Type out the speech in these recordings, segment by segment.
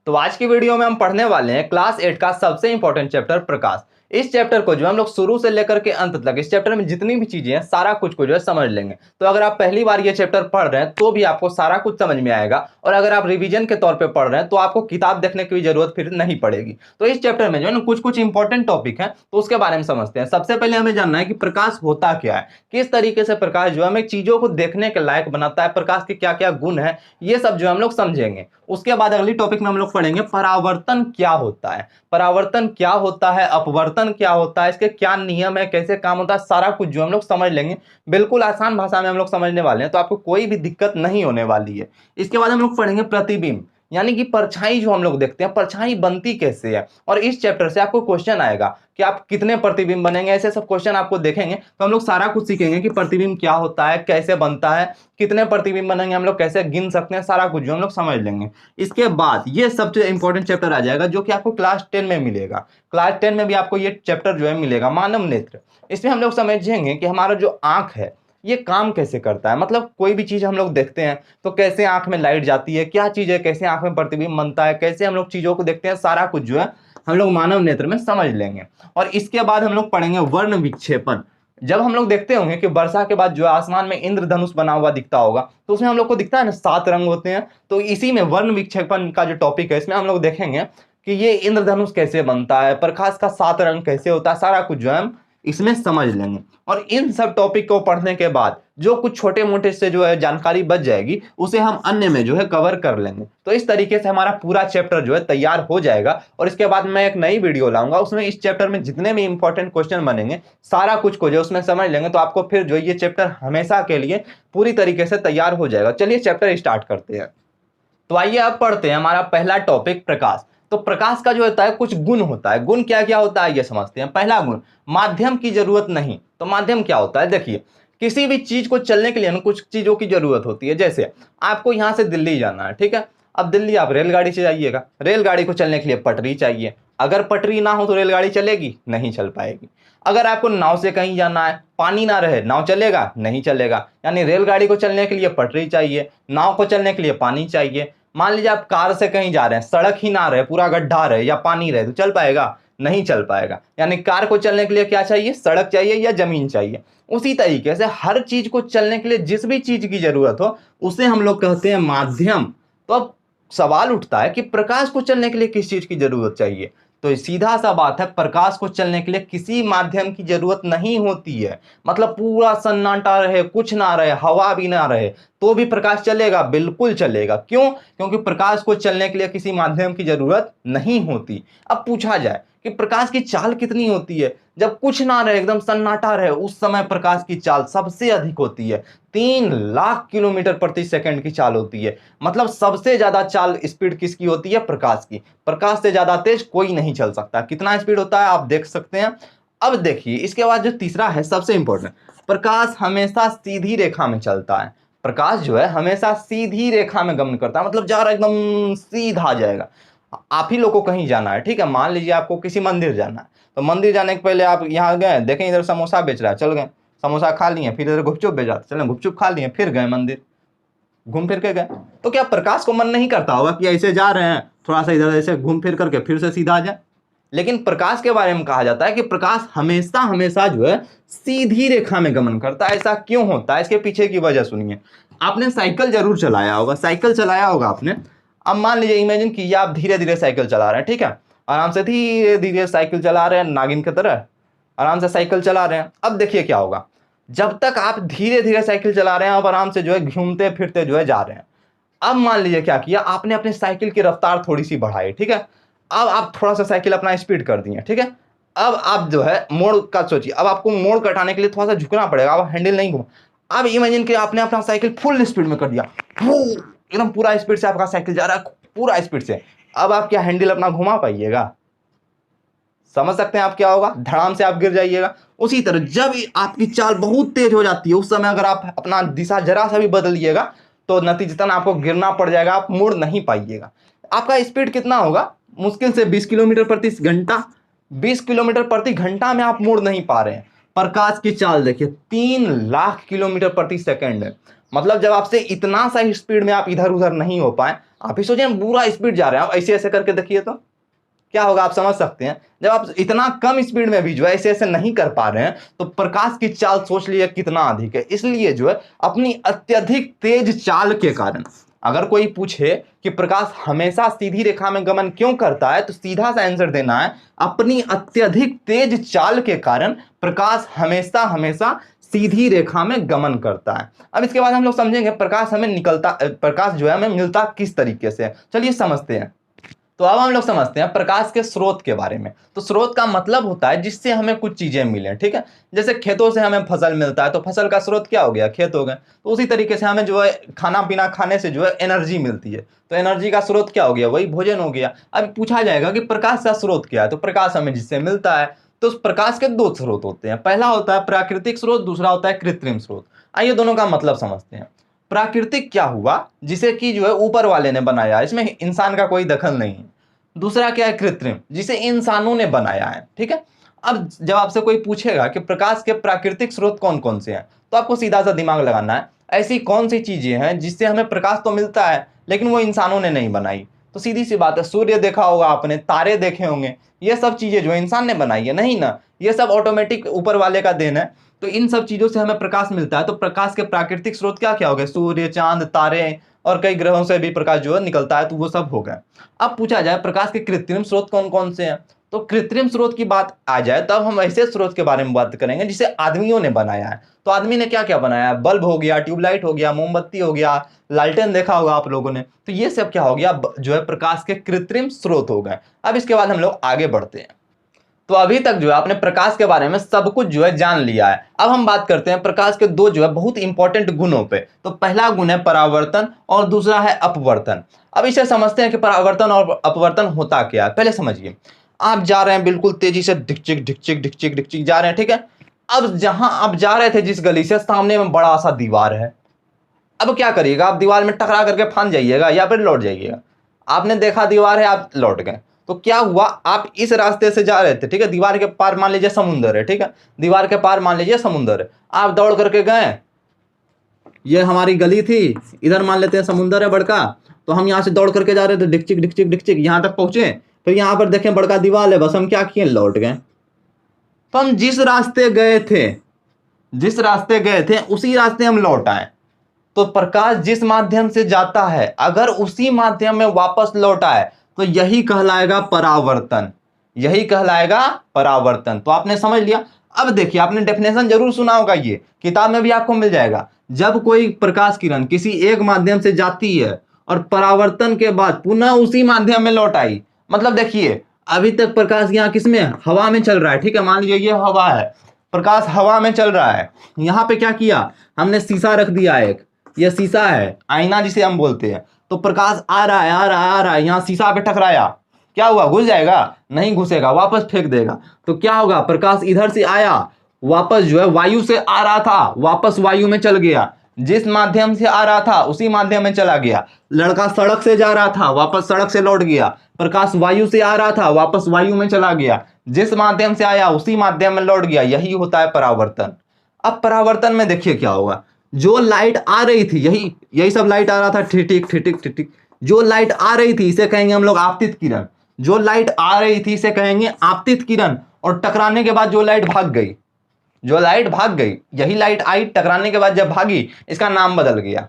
तो आज की वीडियो में हम पढ़ने वाले हैं क्लास 8 का सबसे इंपॉर्टेंट चैप्टर प्रकाश। इस चैप्टर को जो हम लोग शुरू से लेकर के अंत तक इस चैप्टर में जितनी भी चीजें हैं सारा कुछ को जो है समझ लेंगे। तो अगर आप पहली बार ये चैप्टर पढ़ रहे हैं तो भी आपको सारा कुछ समझ में आएगा, और अगर आप रिवीजन के तौर पे पढ़ रहे हैं तो आपको किताब देखने की भी जरूरत फिर नहीं पड़ेगी। तो इस चैप्टर में जो है ना कुछ कुछ इंपॉर्टेंट टॉपिक है, तो उसके बारे में समझते हैं। सबसे पहले हमें जानना है कि प्रकाश होता क्या है, किस तरीके से प्रकाश जो है हमें चीजों को देखने के लायक बनाता है, प्रकाश के क्या क्या गुण है, ये सब जो हम लोग समझेंगे। उसके बाद अगली टॉपिक में हम लोग पढ़ेंगे परावर्तन क्या होता है। परावर्तन क्या होता है, अपवर्तन क्या होता है, इसके क्या नियम है, कैसे काम होता है, सारा कुछ जो हम लोग समझ लेंगे। बिल्कुल आसान भाषा में हम लोग समझने वाले हैं, तो आपको कोई भी दिक्कत नहीं होने वाली है। इसके बाद हम लोग पढ़ेंगे प्रतिबिंब, यानी कि परछाई जो हम लोग देखते हैं, परछाई बनती कैसे है। और इस चैप्टर से आपको क्वेश्चन आएगा कि आप कितने प्रतिबिंब बनेंगे, ऐसे सब क्वेश्चन आपको देखेंगे। तो हम लोग सारा कुछ सीखेंगे कि प्रतिबिंब क्या होता है, कैसे बनता है, कितने प्रतिबिंब बनेंगे, हम लोग कैसे गिन सकते हैं, सारा कुछ जो हम लोग समझ लेंगे। इसके बाद ये सबसे इंपॉर्टेंट चैप्टर आ जाएगा जो कि आपको क्लास 10 में मिलेगा। क्लास 10 में भी आपको ये चैप्टर जो है मिलेगा, मानव नेत्र। इसमें हम लोग समझेंगे कि हमारा जो आंख है ये काम कैसे करता है। मतलब कोई भी चीज हम लोग देखते हैं तो कैसे आंख में लाइट जाती है, क्या चीज है, कैसे आंख में प्रतिबिंब बनता है, कैसे हम लोग चीजों को देखते हैं, सारा कुछ जो है हम लोग मानव नेत्र में समझ लेंगे। और इसके बाद हम लोग पढ़ेंगे वर्ण विक्षेपण। जब हम लोग देखते होंगे कि वर्षा के बाद जो है आसमान में इंद्रधनुष बना हुआ दिखता होगा, तो उसमें हम लोग को दिखता है ना 7 रंग होते हैं। तो इसी में वर्ण विक्षेपण का जो टॉपिक है इसमें हम लोग देखेंगे कि ये इंद्रधनुष कैसे बनता है, प्रकाश का 7 रंग कैसे होता है, सारा कुछ जो है हम इसमें समझ लेंगे। और इन सब टॉपिक को पढ़ने के बाद जो कुछ छोटे मोटे से जो है जानकारी बच जाएगी उसे हम अन्य में जो है कवर कर लेंगे। तो इस तरीके से हमारा पूरा चैप्टर जो है तैयार हो जाएगा। और इसके बाद मैं एक नई वीडियो लाऊंगा, उसमें इस चैप्टर में जितने भी इंपॉर्टेंट क्वेश्चन बनेंगे सारा कुछ को जो उसमें समझ लेंगे, तो आपको फिर जो ये चैप्टर हमेशा के लिए पूरी तरीके से तैयार हो जाएगा। चलिए चैप्टर स्टार्ट करते हैं। तो आइए अब पढ़ते हैं हमारा पहला टॉपिक प्रकाश। तो प्रकाश का जो होता है कुछ गुण होता है। गुण क्या क्या होता है ये समझते हैं। पहला गुण, माध्यम की जरूरत नहीं। तो माध्यम क्या होता है, देखिए किसी भी चीज को चलने के लिए ना कुछ चीजों की जरूरत होती है। जैसे आपको यहां से दिल्ली जाना है, ठीक है। अब दिल्ली आप रेलगाड़ी से जाइएगा, रेलगाड़ी को चलने के लिए पटरी चाहिए। अगर पटरी ना हो तो रेलगाड़ी चलेगी नहीं, चल पाएगी। अगर आपको नाव से कहीं जाना है, पानी ना रहे, नाव चलेगा नहीं चलेगा। यानी रेलगाड़ी को चलने के लिए पटरी चाहिए, नाव को चलने के लिए पानी चाहिए। मान लीजिए आप कार से कहीं जा रहे हैं, सड़क ही ना रहे, पूरा गड्ढा रहे या पानी रहे, तो चल पाएगा नहीं चल पाएगा। यानी कार को चलने के लिए क्या चाहिए, सड़क चाहिए या जमीन चाहिए। उसी तरीके से हर चीज को चलने के लिए जिस भी चीज की जरूरत हो उसे हम लोग कहते हैं माध्यम। तो अब सवाल उठता है कि प्रकाश को चलने के लिए किस चीज की जरूरत चाहिए। तो सीधा सा बात है, प्रकाश को चलने के लिए किसी माध्यम की जरूरत नहीं होती है। मतलब पूरा सन्नाटा रहे, कुछ ना रहे, हवा भी ना रहे, तो भी प्रकाश चलेगा, बिल्कुल चलेगा। क्यों? क्योंकि प्रकाश को चलने के लिए किसी माध्यम की जरूरत नहीं होती। अब पूछा जाए कि प्रकाश की चाल कितनी होती है, जब कुछ ना रहे, एकदम सन्नाटा रहे, उस समय प्रकाश की चाल सबसे अधिक होती है। 3 लाख किलोमीटर प्रति सेकंड की चाल होती है। मतलब सबसे ज्यादा चाल स्पीड किसकी होती है, प्रकाश की। प्रकाश से ज्यादा तेज कोई नहीं चल सकता। कितना स्पीड होता है आप देख सकते हैं। अब देखिए इसके बाद जो तीसरा है सबसे इंपॉर्टेंट, प्रकाश हमेशा सीधी रेखा में चलता है। प्रकाश जो है हमेशा सीधी रेखा में गमन करता है, मतलब जा रहा एकदम सीधा जाएगा। आप ही लोग को कहीं जाना है, ठीक है, मान लीजिए आपको किसी मंदिर जाना है, तो मंदिर जाने के पहले आप यहाँ गए, देखें इधर समोसा बेच रहा है, चल गए समोसा खा लिए, फिर इधर गुपचुप बेच रहा है, चले गुपचुप खा लिए, फिर गए मंदिर, घूम फिर के गए। तो क्या प्रकाश को मन नहीं करता होगा कि ऐसे जा रहे हैं, थोड़ा सा इधर ऐसे घूम फिर करके फिर से सीधा आ जाए। लेकिन प्रकाश के बारे में कहा जाता है कि प्रकाश हमेशा हमेशा जो है सीधी रेखा में गमन करता है। ऐसा क्यों होता है, इसके पीछे की वजह सुनिए। आपने साइकिल जरूर चलाया होगा, साइकिल चलाया होगा आपने। अब मान लीजिए इमेजिन कीजिए आप धीरे धीरे साइकिल चला रहे हैं, ठीक है, आराम से धीरे धीरे साइकिल चला रहे हैं, नागिन की तरह आराम से साइकिल चला रहे हैं। अब देखिए क्या होगा, जब तक आप धीरे धीरे साइकिल चला रहे हैं, आप आराम से जो है घूमते फिरते जो है जा रहे हैं। अब मान लीजिए क्या किया आपने, अपने साइकिल की रफ्तार थोड़ी सी बढ़ाई, ठीक है। अब आप थोड़ा सा साइकिल अपना स्पीड कर दिए, ठीक है। अब आप जो है मोड़ का सोचिए, अब आपको मोड़ कटाने के लिए थोड़ा सा झुकना पड़ेगा, अब हैंडल नहीं घूम। अब इमेजिन कि आपने अपना साइकिल फुल स्पीड में कर दिया, एकदम पूरा स्पीड से आपका साइकिल जा रहा है, पूरा स्पीड से। अब आप क्या हैंडल अपना घुमा पाइएगा? समझ सकते हैं आप क्या होगा, धड़ाम से आप गिर जाइएगा। उसी तरह जब आपकी चाल बहुत तेज हो जाती है, उस समय अगर आप अपना दिशा जरा सा भी बदलिएगा तो नतीजतन आपको गिरना पड़ जाएगा, आप मुड़ नहीं पाइएगा। आपका स्पीड कितना होगा, मुश्किल से 20 किलोमीटर प्रति घंटा। 20 किलोमीटर प्रति घंटा में आप मुड़ नहीं पा रहे हैं। प्रकाश की चाल देखिए 3 लाख किलोमीटर प्रति सेकंड है। मतलब जब आपसे इतना सा स्पीड में आप इधर उधर नहीं हो पाए, आप ही सोचिए पूरा स्पीड जा रहे हैं, आप ऐसे ऐसे करके देखिए तो क्या होगा, आप समझ सकते हैं। जब आप इतना कम स्पीड में भी जो है ऐसे ऐसे नहीं कर पा रहे हैं तो प्रकाश की चाल सोच लीजिए कितना अधिक है। इसलिए जो है अपनी अत्यधिक तेज चाल के कारण, अगर कोई पूछे कि प्रकाश हमेशा सीधी रेखा में गमन क्यों करता है, तो सीधा सा आंसर देना है, अपनी अत्यधिक तेज चाल के कारण प्रकाश हमेशा हमेशा सीधी रेखा में गमन करता है। अब इसके बाद हम लोग समझेंगे प्रकाश जो है हमें मिलता किस तरीके से। चलिए समझते हैं। तो अब हम लोग समझते हैं प्रकाश के स्रोत के बारे में। तो स्रोत का मतलब होता है जिससे हमें कुछ चीजें मिले, ठीक है। जैसे खेतों से हमें फसल मिलता है, तो फसल का स्रोत क्या हो गया, खेत हो गए। तो उसी तरीके से हमें जो है खाना पीना खाने से जो है एनर्जी मिलती है, तो एनर्जी का स्रोत क्या हो गया, वही भोजन हो गया। अब पूछा जाएगा कि प्रकाश का स्रोत क्या है, तो प्रकाश हमें जिससे मिलता है। तो उस प्रकाश के दो स्रोत होते हैं, पहला होता है प्राकृतिक स्रोत, दूसरा होता है कृत्रिम स्रोत। आइए दोनों का मतलब समझते हैं। प्राकृतिक क्या हुआ, जिसे कि जो है ऊपर वाले ने बनाया, इसमें इंसान का कोई दखल नहीं है। दूसरा क्या है, कृत्रिम, जिसे इंसानों ने बनाया है, ठीक है। अब जब आपसे कोई पूछेगा कि प्रकाश के प्राकृतिक स्रोत कौन कौन से हैं, तो आपको सीधा सा दिमाग लगाना है ऐसी कौन सी चीजें हैं जिससे हमें प्रकाश तो मिलता है लेकिन वो इंसानों ने नहीं बनाई। तो सीधी सी बात है, सूर्य देखा होगा आपने, तारे देखे होंगे, ये सब चीजें जो इंसान ने बनाई है नहीं ना, ये सब ऑटोमेटिक ऊपर वाले का देन है। तो इन सब चीजों से हमें प्रकाश मिलता है। तो प्रकाश के प्राकृतिक स्रोत क्या क्या हो गए, सूर्य, चांद, तारे और कई ग्रहों से भी प्रकाश जो है निकलता है, तो वो सब हो गए। अब पूछा जाए प्रकाश के कृत्रिम स्रोत कौन कौन से हैं, तो कृत्रिम स्रोत की बात आ जाए तब हम ऐसे स्रोत के बारे में बात करेंगे जिसे आदमियों ने बनाया है। तो आदमी ने क्या क्या बनाया है, बल्ब हो गया, ट्यूबलाइट हो गया, मोमबत्ती हो गया, लालटेन देखा होगा आप लोगों ने। तो ये सब क्या हो गया, जो है प्रकाश के कृत्रिम स्रोत हो गए। अब इसके बाद हम लोग आगे बढ़ते हैं। तो अभी तक जो है आपने प्रकाश के बारे में सब कुछ जो है जान लिया है। अब हम बात करते हैं प्रकाश के दो जो है बहुत इंपॉर्टेंट गुणों पे। तो पहला गुण है परावर्तन और दूसरा है अपवर्तन। अब इसे समझते हैं कि परावर्तन और अपवर्तन होता क्या है। पहले समझिए, आप जा रहे हैं बिल्कुल तेजी से, ढिकचिक ढिकचिक ढिकचिक ढिकचिक जा रहे हैं, ठीक है। अब जहां आप जा रहे थे जिस गली से, सामने में बड़ा सा दीवार है। अब क्या करिएगा, आप दीवार में टकरा करके फांद जाइएगा या फिर लौट जाइएगा। आपने देखा दीवार है, आप लौट गए। तो क्या हुआ, आप इस रास्ते से जा रहे थे, ठीक है, दीवार के पार मान लीजिए समुंदर है, ठीक है, दीवार के पार मान लीजिए समुंदर है। आप दौड़ करके गए, ये हमारी गली थी, इधर मान लेते हैं समुंदर है बड़का। तो हम यहाँ से दौड़ करके जा रहे थे, डिकचिक डिकचिक डिकचिक, यहाँ तक पहुंचे, फिर यहाँ पर देखें बड़का दीवार है, बस हम क्या किए, लौट गए। तो हम जिस रास्ते गए थे उसी रास्ते हम लौट आए। तो प्रकाश जिस माध्यम से जाता है अगर उसी माध्यम में वापस लौट आए तो यही कहलाएगा परावर्तन, यही कहलाएगा परावर्तन। तो आपने समझ लिया। अब देखिए, आपने डेफिनेशन जरूर सुना होगा, ये किताब में भी आपको मिल जाएगा। जब कोई प्रकाश किरण किसी एक माध्यम से जाती है और परावर्तन के बाद पुनः उसी माध्यम में लौट आई, मतलब देखिए अभी तक प्रकाश यहाँ किसमें, हवा में चल रहा है, ठीक है, मान लीजिए ये हवा है, प्रकाश हवा में चल रहा है। यहाँ पे क्या किया हमने, शीशा रख दिया एक, ये शीशा है, आईना जिसे हम बोलते हैं। तो प्रकाश आ रहा है आ रहा है आ रहा है, यहाँ शीशा पे टकराया, क्या हुआ, घुस जाएगा, नहीं घुसेगा, वापस फेंक देगा। तो क्या होगा, प्रकाश इधर से आया, वापस जो है वायु से आ रहा था, वापस वायु में चल गया, जिस माध्यम से आ रहा था उसी माध्यम में चला गया। लड़का सड़क से जा रहा था, वापस सड़क से लौट गया। प्रकाश वायु से आ रहा था, वापस वायु में चला गया, जिस माध्यम से आया उसी माध्यम में लौट गया। यही होता है परावर्तन। अब परावर्तन में देखिए क्या होगा, जो लाइट आ रही थी, यही सब लाइट आ रहा था, ठिठिक ठिठिक ठिठिक, जो लाइट आ रही थी इसे कहेंगे हम लोग आपतित किरण। जो लाइट आ रही थी इसे कहेंगे आपतित किरण। और टकराने के बाद जो लाइट भाग गई, यही लाइट आई, टकराने के बाद जब भागी इसका नाम बदल गया।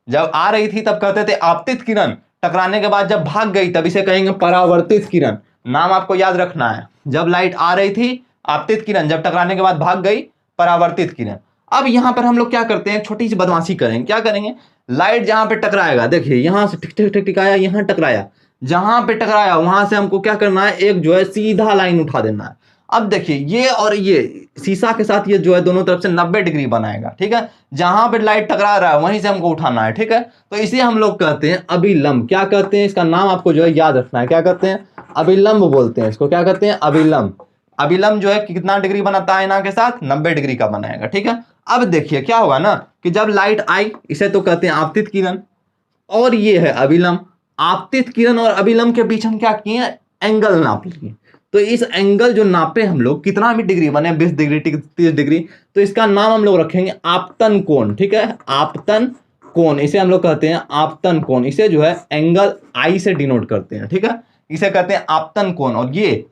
जब आ रही थी तब कहते थे आपतित किरण, टकराने के बाद जब भाग गई तब इसे कहेंगे परावर्तित किरण। नाम आपको याद रखना है, जब लाइट आ रही थी आपतित किरण, जब टकराने के बाद भाग गई परावर्तित किरण। अब यहां पर हम लोग क्या करते हैं, छोटी सी बदमाशी करेंगे। क्या करेंगे, लाइट जहां पे टकराएगा, देखिए यहां से टिक टिक टिक टिकाया, यहां टकराया, जहां पे टकराया वहां से हमको क्या करना है, एक जो है सीधा लाइन उठा देना है। अब देखिए ये और ये शीशा के साथ ये जो है दोनों तरफ से 90 डिग्री बनाएगा, ठीक है। जहां पे लाइट टकरा रहा है वहीं से हमको उठाना है, ठीक है। तो इसे हम लोग कहते हैं अभिलंब। क्या कहते हैं, इसका नाम आपको जो है याद रखना है, क्या कहते हैं, अभिलंब बोलते हैं इसको। क्या कहते हैं, अभिलंब। अभिलंब जो है कितना डिग्री बनाता है आईना के साथ, 90 डिग्री का बनाएगा, ठीक है। अब देखिए क्या होगा ना कि जब लाइट आई, इसे तो कहते हैं आपतित किरण, और ये है अभिलंब। आपतित किरण और अभिलंब के बीच हम क्या किए, एंगल नाप लिए। तो इस एंगल जो नापे हम लोग, कितना भी डिग्री बने, 20 डिग्री 30 डिग्री, तो इसका नाम हम लोग रखेंगे आपतन कोण, ठीक है, आपतन कोण, इसे हम लोग कहते हैं आपतन कोण, इसे जो है एंगल आई से डिनोट करते हैं, ठीक है, इसे कहते हैं आपतन कोण। और ये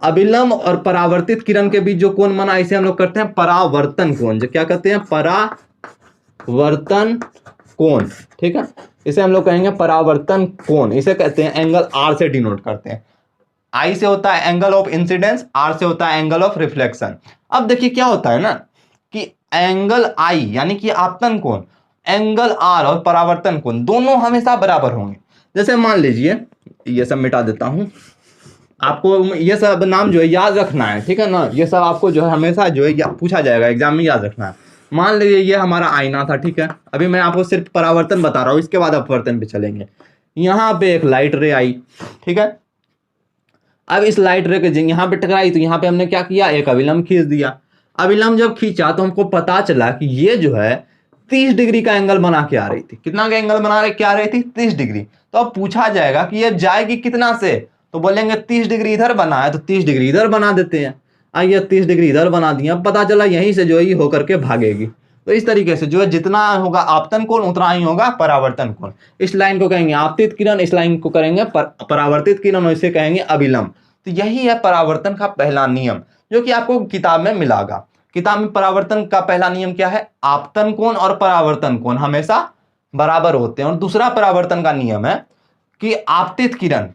अभिलंब और परावर्तित किरण के बीच जो कोण बना इसे हम लोग करते हैं परावर्तन कोण। जो क्या कहते हैं, परावर्तन कोण, ठीक है, इसे हम लोग कहेंगे परावर्तन कोण, इसे कहते हैं एंगल आर से डिनोट करते हैं। आई से होता है एंगल ऑफ इंसिडेंस, आर से होता है एंगल ऑफ रिफ्लेक्शन। अब देखिए क्या होता है ना कि एंगल आई यानी कि आपतन कोण, एंगल आर और परावर्तन कोण दोनों हमेशा बराबर होंगे। जैसे मान लीजिए, ये सब मिटा देता हूं, आपको ये सब नाम जो है याद रखना है, ठीक है ना, ये सब आपको जो है हमेशा जो है पूछा जाएगा एग्जाम में, याद रखना है। मान लीजिए ये हमारा आईना था, ठीक है, अभी मैं आपको सिर्फ परावर्तन बता रहा हूँ, इसके बाद अपवर्तन पे चलेंगे। यहाँ पे एक लाइट रे आई, ठीक है, अब इस लाइट रे के यहाँ पे टकराई तो यहाँ पे हमने क्या किया, एक अभिलंब खींच दिया। अभिलंब जब खींचा तो हमको पता चला कि ये जो है 30 डिग्री का एंगल बना के आ रही थी। कितना का एंगल बना के आ रही थी, 30 डिग्री। तो अब पूछा जाएगा कि ये जाएगी कितना से, तो बोलेंगे 30 डिग्री इधर बना है तो 30 डिग्री इधर बना देते हैं। आइए 30 डिग्री इधर बना दिया, पता चला यहीं से जो है ये होकर के भागेगी। तो इस तरीके से जो है जितना होगा आपतन कोण उतना ही होगा परावर्तन कोण। इस लाइन को कहेंगे आपतित किरण, इस लाइन को करेंगे परावर्तित किरण, और इसे कहेंगे अभिलंब। तो यही है परावर्तन का पहला नियम जो कि आपको किताब में मिलेगा। किताब में परावर्तन का पहला नियम क्या है, आपतन कोण और परावर्तन कोण हमेशा बराबर होते हैं। और दूसरा परावर्तन का नियम है कि आपतित किरण,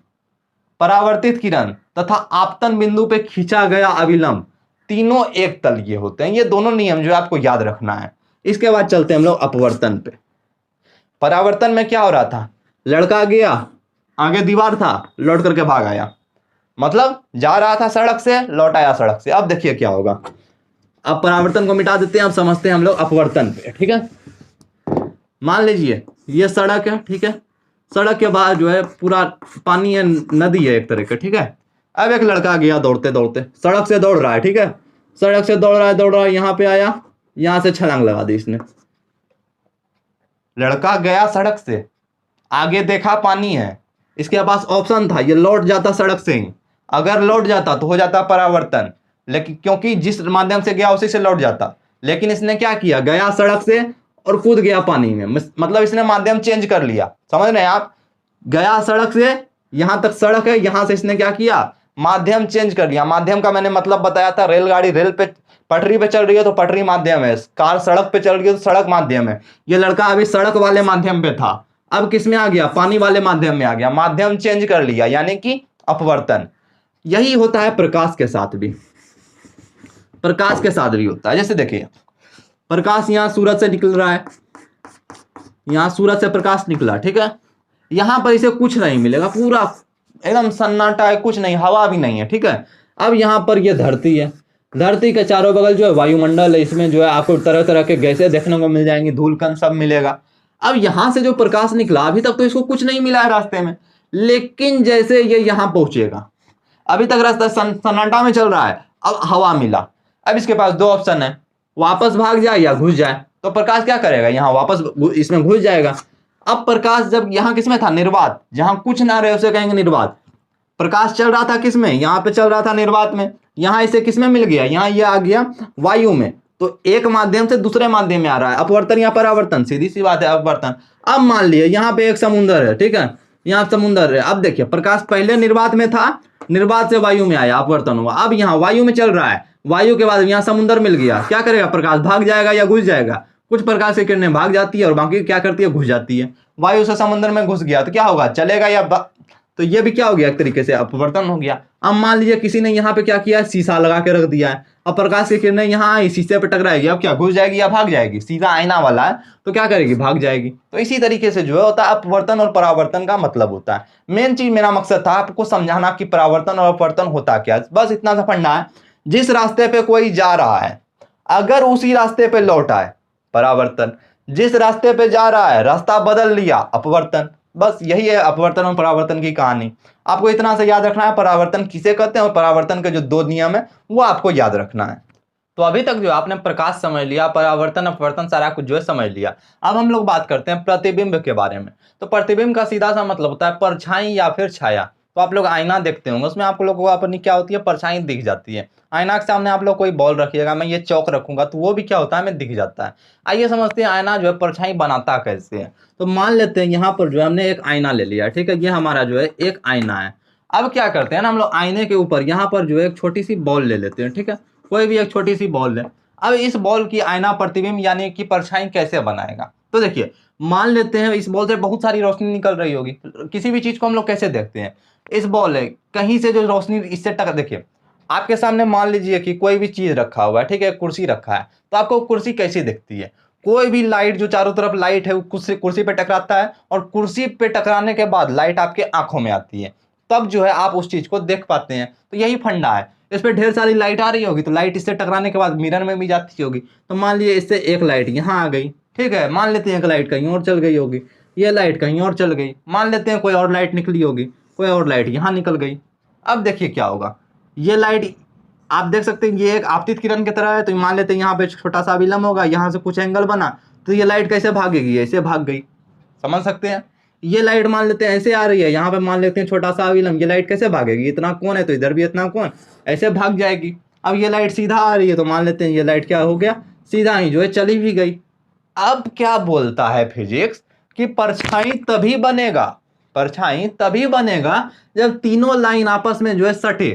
परावर्तित किरण तथा आपतन बिंदु पे खींचा गया अभिलंब तीनों एक तलीय होते हैं। ये दोनों नियम जो है आपको याद रखना है। इसके बाद चलते हैं हम लोग अपवर्तन पे। परावर्तन में क्या हो रहा था, लड़का गया, आगे दीवार था, लौट करके भाग आया, मतलब जा रहा था सड़क से, लौट आया सड़क से। अब देखिए क्या होगा, अब परावर्तन को मिटा देते हैं, अब समझते हैं हम लोग अपवर्तन पे, ठीक है। मान लीजिए ये सड़क है, ठीक है, सड़क के बाद जो है पूरा पानी है, नदी है एक तरह का, ठीक है। अब एक लड़का गया दौड़ते दौड़ते, सड़क से दौड़ रहा है, ठीक है, सड़क से दौड़ रहा है, यहाँ पे आया, यहाँ से छलांग लगा दी इसने। लड़का गया सड़क से, आगे देखा पानी है, इसके पास ऑप्शन था ये लौट जाता सड़क से ही, अगर लौट जाता तो हो जाता परावर्तन, लेकिन क्योंकि जिस माध्यम से गया उसी से लौट जाता, लेकिन इसने क्या किया, गया सड़क से और कूद गया पानी में, मतलब इसने माध्यम चेंज कर लिया। समझ रहे हैं आप, गया सड़क से, यहां तक सड़क है, यहां से इसने क्या किया, माध्यम चेंज कर लिया। माध्यम का मैंने मतलब बताया था, रेलगाड़ी रेल पे पटरी पे चल रही है तो पटरी माध्यम है, कार सड़क पे चल रही है तो सड़क माध्यम है। ये लड़का अभी सड़क वाले माध्यम पे था, अब किस में आ गया, पानी वाले माध्यम में आ गया, माध्यम चेंज कर लिया, यानी कि अपवर्तन। यही होता है प्रकाश के साथ भी, प्रकाश के साथ भी होता है। जैसे देखिए प्रकाश यहाँ सूरज से निकल रहा है, यहाँ सूरज से प्रकाश निकला, ठीक है, यहाँ पर इसे कुछ नहीं मिलेगा, पूरा एकदम सन्नाटा है, कुछ नहीं, हवा भी नहीं है, ठीक है। अब यहाँ पर ये धरती है, धरती के चारों बगल जो है वायुमंडल है, इसमें जो है आपको तरह तरह के गैसें देखने को मिल जाएंगी, धूलकण सब मिलेगा। अब यहाँ से जो प्रकाश निकला, अभी तक तो इसको कुछ नहीं मिला है रास्ते में, लेकिन जैसे ये यहाँ पहुंचेगा, अभी तक रास्ता सन्नाटा में चल रहा है, अब हवा मिला, अब इसके पास दो ऑप्शन है, वापस भाग जाए या घुस जाए। तो प्रकाश क्या करेगा, यहाँ वापस इसमें घुस जाएगा। अब प्रकाश जब यहाँ किसमें था, निर्वात, जहां कुछ ना रहे उसे कहेंगे निर्वात। प्रकाश चल रहा था किसमें, यहाँ पे चल रहा था निर्वात में, यहाँ इसे किसमें मिल गया, यहाँ ये आ गया वायु में, तो एक माध्यम से दूसरे माध्यम में आ रहा है, अपवर्तन या परावर्तन, सीधी सी बात है अपवर्तन। अब मान लिए यहाँ पे एक समुद्र है, ठीक है, यहाँ समुद्र है, अब देखिए प्रकाश पहले निर्वात में था, निर्वात से वायु में आया, अपवर्तन हुआ, अब यहाँ वायु में चल रहा है, वायु के बाद यहाँ समुद्र मिल गया, क्या करेगा प्रकाश, भाग जाएगा या घुस जाएगा। कुछ प्रकाश की किरणें भाग जाती है और बाकी क्या करती है, घुस जाती है। वायु से समुद्र में घुस गया तो क्या होगा, चलेगा या तो ये भी क्या हो गया, एक तरीके से अपवर्तन हो गया। अब मान लीजिए किसी ने यहाँ पे क्या किया, शीशा लगा के रख दिया है, अब प्रकाश की किरणें यहाँ आई, शीशे पे टकराएगी, अब क्या घुस जाएगी या भाग जाएगी, सीधा आईना वाला है तो क्या करेगी, भाग जाएगी। तो इसी तरीके से जो है होता है अपवर्तन और परावर्तन का मतलब होता है। मेन चीज मेरा मकसद था आपको समझाना कि परावर्तन और अपवर्तन होता क्या, बस इतना सा पढ़ना है। जिस रास्ते पे कोई जा रहा है अगर उसी रास्ते पे लौट आए, परावर्तन। जिस रास्ते पे जा रहा है रास्ता बदल लिया, अपवर्तन। बस यही है अपवर्तन और परावर्तन की कहानी। आपको इतना से याद रखना है परावर्तन किसे कहते हैं और परावर्तन के जो दो नियम है वो आपको याद रखना है। तो अभी तक जो आपने प्रकाश समझ लिया, परावर्तन अपवर्तन सारा कुछ जो है समझ लिया। अब हम लोग बात करते हैं प्रतिबिंब के बारे में। तो प्रतिबिंब का सीधा सा मतलब होता है परछाई या फिर छाया। तो आप लोग आईना देखते होंगे, उसमें आप लोगों को अपनी क्या होती है, परछाई दिख जाती है। आईना के सामने आप लोग कोई बॉल रखिएगा, मैं ये चौक रखूंगा तो वो भी क्या होता है, हमें दिख जाता है। आइए समझते हैं आईना जो है परछाई बनाता कैसे है। तो मान लेते हैं यहाँ पर जो है हमने एक आईना ले लिया, ठीक है, ये हमारा जो है एक आईना है। अब क्या करते हैं ना, हम लोग आईने के ऊपर यहाँ पर जो है एक छोटी सी बॉल ले लेते हैं, ठीक है, कोई भी एक छोटी सी बॉल ले। अब इस बॉल की आईना प्रतिबिंब यानी कि परछाई कैसे बनाएगा, तो देखिए मान लेते हैं इस बॉल से बहुत सारी रोशनी निकल रही होगी। किसी भी चीज को हम लोग कैसे देखते हैं, इस बॉल है कहीं से जो रोशनी इससे टक, देखिए आपके सामने मान लीजिए कि कोई भी चीज रखा हुआ है, ठीक है, कुर्सी रखा है, तो आपको कुर्सी कैसी दिखती है, कोई भी लाइट जो चारों तरफ लाइट है वो कुर्सी पे टकराता है, और कुर्सी पे टकराने के बाद लाइट आपके आंखों में आती है, तब जो है आप उस चीज को देख पाते हैं। तो यही फंडा है, इस पे ढेर सारी लाइट आ रही होगी तो लाइट इससे टकराने के बाद मिरर में भी जाती होगी। तो मान लीजिए इससे एक लाइट यहाँ आ गई, ठीक है, मान लेते हैं एक लाइट कहीं और चल गई होगी, ये लाइट कहीं और चल गई, मान लेते हैं कोई और लाइट निकली होगी, कोई और लाइट यहाँ निकल गई। अब देखिए क्या होगा, ये लाइट आप देख सकते हैं ये एक आपतित किरण की तरह है, तो मान लेते हैं यहाँ पे छोटा सा विलंब होगा, यहाँ से कुछ एंगल बना, तो ये लाइट कैसे भागेगी, ऐसे भाग गई, समझ सकते हैं। ये लाइट मान लेते हैं ऐसे आ रही है, यहाँ पे मान लेते हैं छोटा सा विलंब, ये लाइट कैसे भागेगी, इतना कौन है तो इधर भी इतना कौन, ऐसे भाग जाएगी। अब ये लाइट सीधा आ रही है, तो मान लेते हैं ये लाइट क्या हो गया, सीधा ही जो है चली भी गई। अब क्या बोलता है फिजिक्स कि परछाई तभी बनेगा, परछाई तभी बनेगा जब तीनों लाइन आपस में जो है सटे।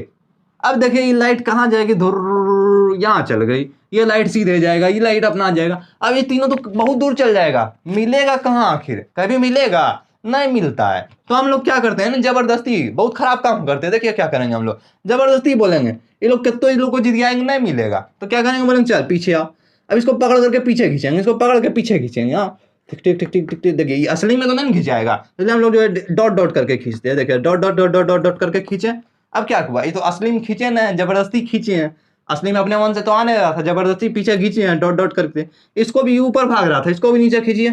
अब देखिए ये लाइट कहाँ जाएगी, धुर यहाँ चल गई, ये लाइट सीधे जाएगा, ये लाइट अपना जाएगा। अब ये तीनों तो बहुत दूर चल जाएगा, मिलेगा कहाँ आखिर, कभी मिलेगा नहीं मिलता है। तो हम लोग क्या करते हैं ना, जबरदस्ती बहुत खराब काम करते हैं। देखिए क्या करेंगे हम लोग, जबरदस्ती बोलेंगे ये लोग कितो इस लोग को जिदियाएंगे, नहीं मिलेगा तो क्या करेंगे, बोलेंगे चल पीछे आओ, अब इसको पकड़ करके पीछे खींचेंगे, इसको पकड़ के पीछे खींचेंगे, हाँ टिक टिक टिक टिक टिक टिक। देखिए ये असली में तो नहीं खिंचाएगा, इसलिए हम लोग जो है डॉट डॉट करके खींचते हैं, देखिए dot dot dot dot dot dot करके खींचे। अब क्या हुआ, ये तो असली में खींचे ना, जबरदस्ती खींचे हैं, असली में अपने मन से तो आने रहा था, जबरदस्ती पीछे खींचे हैं डॉट डॉट करके। इसको भी ऊपर भाग रहा था, इसको भी नीचे खींचिए,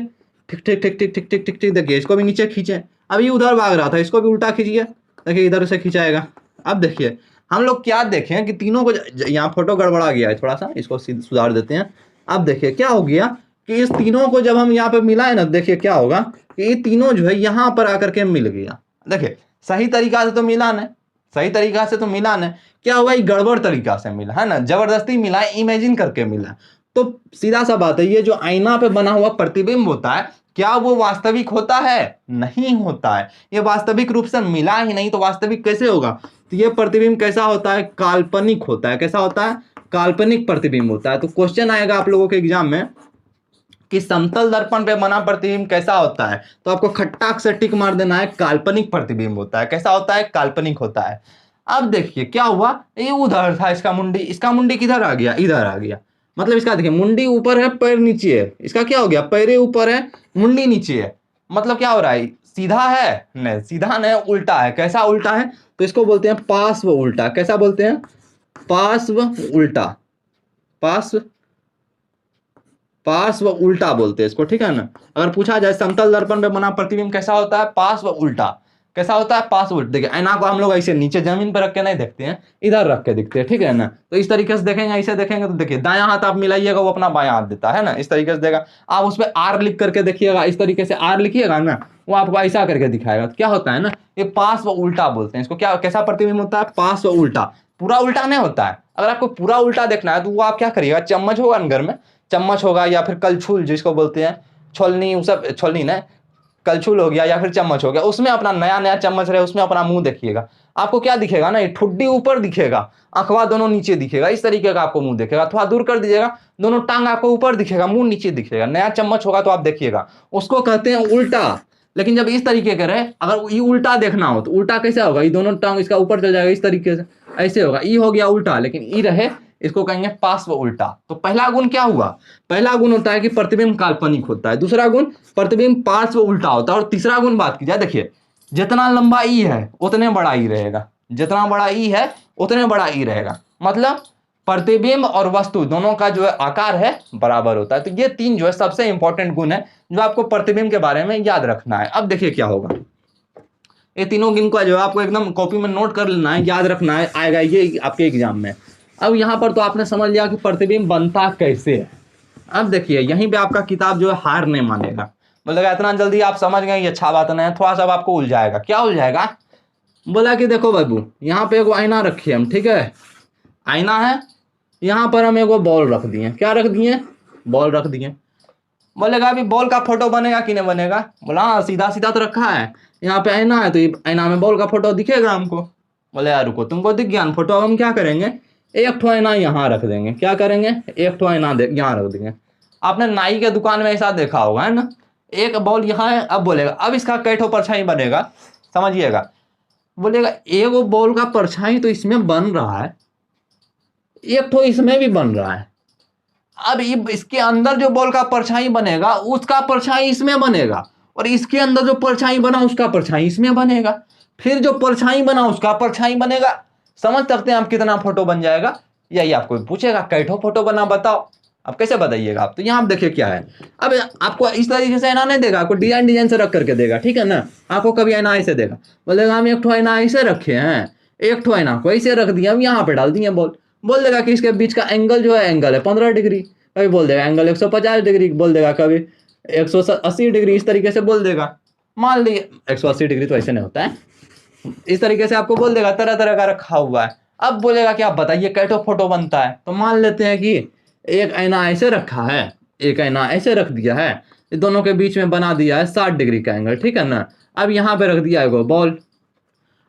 टिक टिक टिक टिक टिक टिक टिक टिक। देखिए इसको भी नीचे खींचे, अब ये उधर भाग रहा था, इसको भी उल्टा खींचिए, देखिए इधर से खिंचाएगा। अब देखिए हम लोग क्या देखें कि तीनों को, यहाँ फोटो गड़बड़ा गया है थोड़ा सा, इसको सुधार देते हैं। अब देखिए क्या हो गया कि इस तीनों को जब हम यहाँ पे मिलाए ना, देखिए क्या होगा कि ये तीनों जो है यहाँ पर आकर के मिल गया। देखिए सही तरीका से तो मिला ना, सही तरीका से तो मिला ना, क्या हुआ ये गड़बड़ तरीका से मिला है ना, जबरदस्ती मिला, इमेजिन करके मिला। तो सीधा सा बात है, ये जो आईना पे बना हुआ प्रतिबिंब होता है, क्या वो वास्तविक होता है, नहीं होता है, ये वास्तविक रूप से मिला ही नहीं, तो वास्तविक कैसे होगा। तो ये प्रतिबिंब कैसा होता है, काल्पनिक होता है। कैसा होता है, काल्पनिक प्रतिबिंब होता है। तो क्वेश्चन आएगा आप लोगों के एग्जाम में कि समतल दर्पण पे बना प्रतिबिंब कैसा होता है, तो आपको खट्टाक से टिक मार देना है, काल्पनिक प्रतिबिंब होता है। कैसा होता है, काल्पनिक होता है। अब देखिए क्या हुआ, ये उधर था इसका मुंडी किधर आ गया, इधर आ गया। मतलब इसका देखिए मुंडी ऊपर है, पैर नीचे है, इसका क्या हो गया, पैरे ऊपर है, मुंडी नीचे है। मतलब क्या हो रहा है, सीधा है नहीं, सीधा नहीं, उल्टा है। कैसा उल्टा है, तो इसको बोलते हैं पार्श्व उल्टा। कैसा बोलते हैं, पार्श्व उल्टा, पार्श्व उल्टा बोलते हैं इसको, ठीक है ना। अगर पूछा जाए समतल दर्पण पे बना प्रतिबिंब कैसा होता है, पार्श्व उल्टा। कैसा होता है, पार्श्व उल्टा। देखिए आईना को हम लोग ऐसे नीचे जमीन पर रख के नहीं देखते हैं, इधर रख के दिखते हैं, ठीक है ना। तो इस तरीके से देखेंगे, ऐसे देखेंगे तो देखिए दायां हाथ आप मिलाइएगा, वो अपना बायां हाथ देता है ना, इस तरीके से देगा। आप उस पर आर लिख करके देखिएगा, इस तरीके से आर लिखिएगा ना, वो आपको ऐसा करके दिखाएगा। तो क्या होता है ना, ये पार्श्व उल्टा बोलते हैं इसको। क्या कैसा प्रतिबिंब होता है, पार्श्व उल्टा। पूरा उल्टा नहीं होता है। अगर आपको पूरा उल्टा देखना है तो वो आप क्या करिएगा, चम्मच होगा घर में, चम्मच होगा या फिर कलछुल जिसको बोलते हैं, छोलनी, वो सब छोलनी नहीं, कलछुल हो गया या फिर चम्मच हो गया, उसमें अपना नया चम्मच रहे, उसमें अपना मुंह देखिएगा। आपको क्या दिखेगा ना, ये ठुड्डी ऊपर दिखेगा, अखवा दोनों नीचे दिखेगा, इस तरीके का आपको मुंह दिखेगा। थोड़ा दूर कर दीजिएगा, दोनों टांग आपको ऊपर दिखेगा, मुंह नीचे दिखेगा। नया चम्मच होगा तो आप देखिएगा, उसको कहते हैं उल्टा। लेकिन जब इस तरीके का रहे, अगर ये उल्टा देखना हो तो उल्टा कैसे होगा, ये दोनों टांग इसका ऊपर चल जाएगा, इस तरीके से ऐसे होगा, ई हो गया उल्टा। लेकिन ई रहे, इसको कहेंगे पार्श्व उल्टा। तो पहला गुण क्या हुआ, पहला गुण होता है कि प्रतिबिंब काल्पनिक होता है, दूसरा गुण प्रतिबिंब पार्श्व उल्टा होता है, और तीसरा गुण बात की जाए, देखिए जितना लंबा ई है उतने बड़ा ई रहेगा, जितना बड़ा ई है उतने बड़ा ई रहेगा। मतलब प्रतिबिंब और वस्तु दोनों का जो है आकार है बराबर होता है। तो ये तीन जो है सबसे इंपॉर्टेंट गुण है जो आपको प्रतिबिंब के बारे में याद रखना है। अब देखिए क्या होगा, ये तीनों गुण का जो है आपको एकदम कॉपी में नोट कर लेना है, याद रखना है, आएगा ये आपके एग्जाम में। अब यहाँ पर तो आपने समझ लिया कि प्रतिबिंब बनता कैसे है। अब देखिए यहीं पे आपका किताब जो है हार नहीं मानेगा। मतलब इतना जल्दी आप समझ गए, ये अच्छा बात नहीं है, थोड़ा सा आपको उलझाएगा। क्या उलझाएगा, बोला कि देखो बाबू, यहाँ पे एगो आईना रखी है हम, ठीक है, आईना है, यहाँ पर हम एगो बॉल रख दिए। क्या रख दिए? बॉल रख दिए। बोलेगा अभी बॉल का फोटो बनेगा कि नहीं बनेगा? बोला हाँ, सीधा सीधा तो रखा है, यहाँ पे आईना है तो ये आईना में बॉल का फोटो दिखेगा हमको। बोले यार रुको, तुमको दिख गया फोटो, अब हम क्या करेंगे, एक ठो आईना यहाँ रख देंगे। क्या करेंगे? एक ठो आईना यहाँ रख देंगे। आपने नाई के दुकान में ऐसा देखा होगा, है ना, एक बॉल यहाँ है। अब बोलेगा अब इसका कई ठो परछाई बनेगा, समझिएगा। बोलेगा एगो बॉल का परछाई तो इसमें बन रहा है, एक ठो इसमें भी बन रहा है। अब इसके अंदर जो बॉल का परछाई बनेगा उसका परछाई इसमें बनेगा, और इसके अंदर जो परछाई बना उसका परछाई इसमें बनेगा, फिर जो परछाई बना उसका परछाई बनेगा। समझ सकते हैं आप कितना फोटो बन जाएगा? यही आपको पूछेगा कैठो फोटो बना बताओ, अब कैसे बताइएगा आप? तो यहाँ आप देखिए क्या है। अब आपको इस तरीके से आईना नहीं देगा, आपको डिजाइन डिजाइन से रख करके देगा, ठीक है ना। आपको कभी आईना ऐसे देगा, बोलेगा हम एक ठो आईना ऐसे रखे हैं, एक ठो आईना को ऐसे रख दिया, हम यहाँ पे डाल दिए बॉल। बोल देगा कि इसके बीच का एंगल जो है, एंगल है 15 डिग्री, कभी बोल देगा एंगल 150 डिग्री बोल देगा, कभी 180 डिग्री, इस तरीके से बोल देगा। मान लीजिए 180 डिग्री तो ऐसे नहीं होता है, इस तरीके से आपको बोल देगा, तरह तरह का रखा हुआ है। अब बोलेगा कि आप बताइए कैठो फोटो बनता है? तो मान लेते हैं कि एक आईना ऐसे रखा है, एक आईना ऐसे रख दिया है, दोनों के बीच में बना दिया है 60 डिग्री का एंगल, ठीक है ना। अब यहाँ पे रख दिया है बॉल।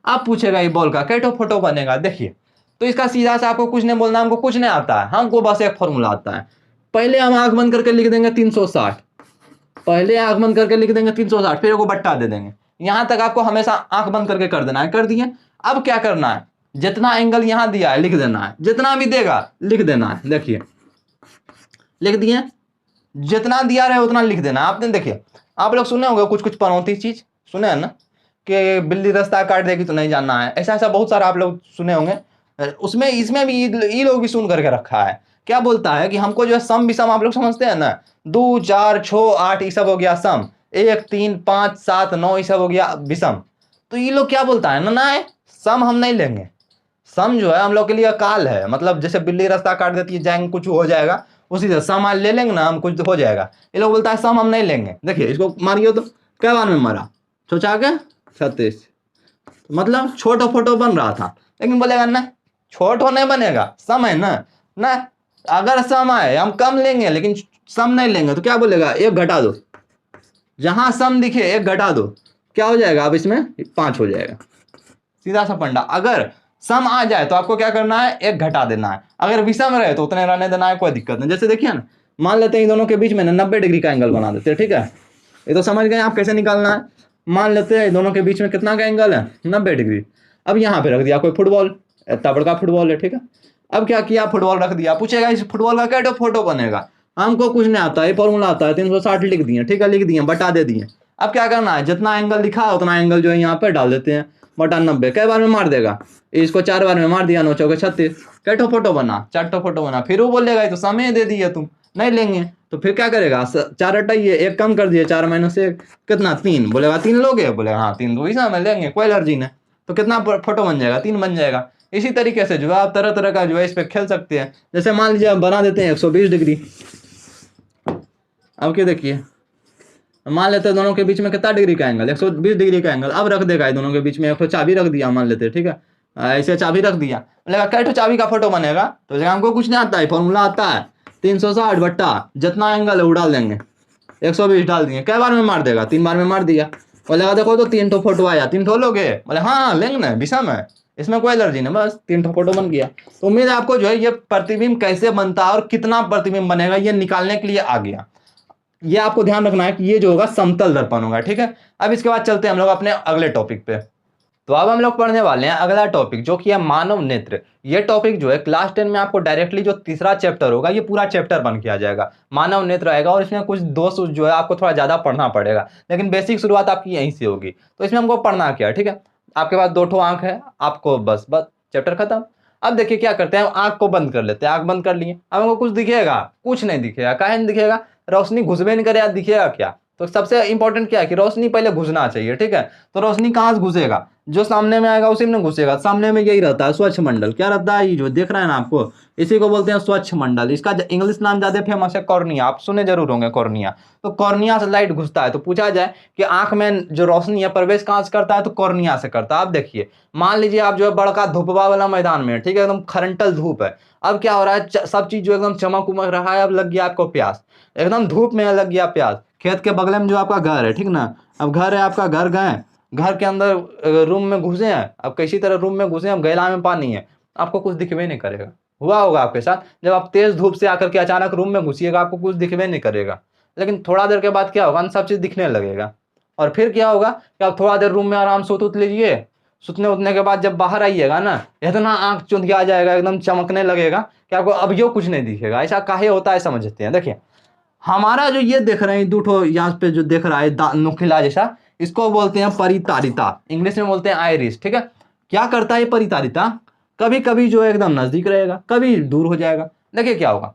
अब पूछेगा ये बॉल का कैठो फोटो बनेगा? देखिए, तो इसका सीधा से आपको कुछ नहीं बोलना, हमको कुछ नहीं आता है, हमको बस एक फॉर्मूला आता है। पहले हम आंख बंद करके लिख देंगे 360, पहले आंख बंद करके लिख देंगे 360, फिर को बट्टा दे देंगे। यहां तक आपको हमेशा आंख बंद करके कर देना है, कर दिए। अब क्या करना है, जितना एंगल यहां दिया है लिख देना है, जितना भी देगा लिख देना है। देखिए लिख दिए, जितना दिया रहे उतना लिख देना। आपने देखिए, आप लोग सुने होंगे कुछ कुछ पनौती चीज सुने हैं ना, कि बिल्ली रास्ता काट देगी तो नहीं जानना है, ऐसा ऐसा बहुत सारा आप लोग सुने होंगे। उसमें इसमें भी ये लोग भी सुन करके रखा है। क्या बोलता है कि हमको जो है सम विषम आप लोग समझते हैं ना, 2 4 6 8 ये सब हो गया सम, 1 3 5 7 9 ये सब हो गया विषम। तो ये लोग क्या बोलता है ना, ना है सम हम नहीं लेंगे। सम जो है हम लोग के लिए काल है, मतलब जैसे बिल्ली रास्ता काट देती है, जाएंगे कुछ हो जाएगा, उसी से सम ले लेंगे ना हम, कुछ हो जाएगा। ये लोग बोलता है सम हम नहीं लेंगे। देखिए इसको मारियो तो क्या बार में मारा, सोचा के 36, मतलब छोटा फोटो बन रहा था, लेकिन बोलेगा ना छोटो नहीं बनेगा, सम है ना, ना अगर सम है हम कम लेंगे लेकिन सम नहीं लेंगे। तो क्या बोलेगा, एक घटा दो, जहां सम दिखे एक घटा दो, क्या हो जाएगा, अब इसमें 5 हो जाएगा। सीधा सा फंडा। अगर सम आ जाए तो आपको क्या करना है, एक घटा देना है, अगर विषम रहे तो उतने रहने देना है, कोई दिक्कत नहीं। जैसे देखिए ना, मान लेते हैं इन दोनों के बीच में ना 90 डिग्री का एंगल बना देते हैं, ठीक है। ये तो समझ गए आप कैसे निकालना है। मान लेते हैं दोनों के बीच में कितना का एंगल है, 90 डिग्री। अब यहाँ पे रख दिया कोई फुटबॉल, इतना बड़का फुटबॉल है, ठीक है। अब क्या किया, फुटबॉल रख दिया। पूछेगा इस फुटबॉल का क्या फोटो बनेगा? हमको कुछ नहीं आता, ये फॉर्मूला आता है, 360 लिख दिए, ठीक है, लिख दिए, बटा दे दिए। अब क्या करना है, जितना एंगल दिखा है उतना एंगल जो है यहाँ पे डाल देते हैं, बटा 90। कई बार में मार देगा, इसको 4 बार में मार दिया, 9 चौके 36, कैठो फोटो बना, 4 फोटो बना। फिर वो बोलेगा तो समय दे दिए तुम नहीं लेंगे, तो फिर क्या करेगा, 4 हटाइए, 1 कम कर दिए, 4 - 1 कितना, 3। बोलेगा 3 लोगे? बोलेगा हाँ 3 दो, इसा में लेंगे, कोई एलर्जी नहीं। तो कितना फोटो बन जाएगा, 3 बन जाएगा। इसी तरीके से जो है आप तरह तरह का जो है इस पे खेल सकते हैं। जैसे मान लीजिए आप बना देते हैं 120 डिग्री। अब क्या देखिए, मान लेते हैं दोनों के बीच में कितना डिग्री का एंगल, 120 डिग्री का एंगल। अब रख देगा दोनों के बीच में एक तो चाबी रख दिया, मान लेते हैं, ठीक है, ऐसे चाबी रख दिया। बोलेगा कैठो चाबी का फोटो बनेगा? तो हमको कुछ नहीं आता है, फॉर्मूला आता है 360 बट्टा जितना एंगल है वो डाल देंगे, 120 डाल दिए। कई बार में मार देगा, 3 बार में मार दिया। बोलेगा देखो तो 3 फोटो आया, 3 लोगे? बोले हाँ लेंगे ना, विषम है, इसमें कोई एलर्जी नहीं, बस 3 फोटो बन गया। तो उम्मीद है आपको जो है ये प्रतिबिंब कैसे बनता है और कितना प्रतिबिंब बनेगा ये निकालने के लिए आ गया। ये आपको ध्यान रखना है कि ये जो होगा समतल दर्पण होगा, ठीक है। अब इसके बाद चलते हैं हम लोग अपने अगले टॉपिक पे। तो अब हम लोग पढ़ने वाले हैं अगला टॉपिक, जो कि है मानव नेत्र। ये टॉपिक जो है क्लास 10 में आपको डायरेक्टली जो तीसरा चैप्टर होगा ये पूरा चैप्टर बन के आ जाएगा, मानव नेत्र आएगा। और इसमें कुछ दोस्त जो है आपको थोड़ा ज्यादा पढ़ना पड़ेगा, लेकिन बेसिक शुरुआत आपकी यहीं से होगी। तो इसमें हमको पढ़ना क्या है, ठीक है। आपके पास 2 आंख है, आपको बस बस चैप्टर खत्म। अब देखिए क्या करते हैं, आंख को बंद कर लेते हैं, आंख बंद कर लिए। अब हमको कुछ दिखेगा? कुछ नहीं दिखेगा। काहे नहीं दिखेगा? रोशनी घुसबे नहीं करे, दिखेगा क्या? तो सबसे इंपॉर्टेंट क्या है कि रोशनी पहले घुसना चाहिए, ठीक है। तो रोशनी कहाँ से घुसेगा, जो सामने में आएगा उसी में घुसेगा। सामने में यही रहता है स्वच्छ मंडल, क्या रहता है, ये जो दिख रहा है ना आपको, इसी को बोलते हैं स्वच्छ मंडल। इसका इंग्लिश नाम ज्यादा फेमस है कॉर्निया, आप सुने जरूर होंगे कॉर्निया। तो कॉर्निया से लाइट घुसता है। तो पूछा जाए कि आंख में जो रोशनी है प्रवेश कहाँ से करता है, तो कॉर्निया से करता है। आप देखिए, मान लीजिए आप जो है बड़का धूपवा वाला मैदान में, ठीक है, एकदम खरंटल धूप है। अब क्या हो रहा है, सब चीज जो एकदम चमक उमक रहा है, अब लग गया आपको प्यास, एकदम धूप में लग गया प्यास। खेत के बगल में जो आपका घर है, ठीक ना, अब घर है आपका, घर गए, घर के अंदर रूम में घुसे हैं, अब किसी तरह रूम में घुसे, अब गैला में पानी है, आपको कुछ दिखबे नहीं करेगा। हुआ होगा आपके साथ, जब आप तेज धूप से आकर के अचानक रूम में घुसिएगा, आपको कुछ दिखबे नहीं करेगा। लेकिन थोड़ा देर के बाद क्या होगा, सब चीज दिखने लगेगा। और फिर क्या होगा कि आप थोड़ा देर रूम में आराम से उठ लीजिए, सुतने उठने के बाद जब बाहर आइएगा ना, इतना आंख चुंधिया आ जाएगा, एकदम चमकने लगेगा कि आपको अब यो कुछ नहीं दिखेगा। ऐसा काहे होता है समझते हैं। देखिए, हमारा जो ये देख रहे हैं दूठो यहाँ पे जो देख रहा है नुकीला जैसा, इसको बोलते हैं परितारिता, इंग्लिश में बोलते हैं आइरिस, ठीक है। क्या करता है ये परितारिता, कभी कभी जो है एकदम नजदीक रहेगा, कभी दूर हो जाएगा। देखिए क्या होगा,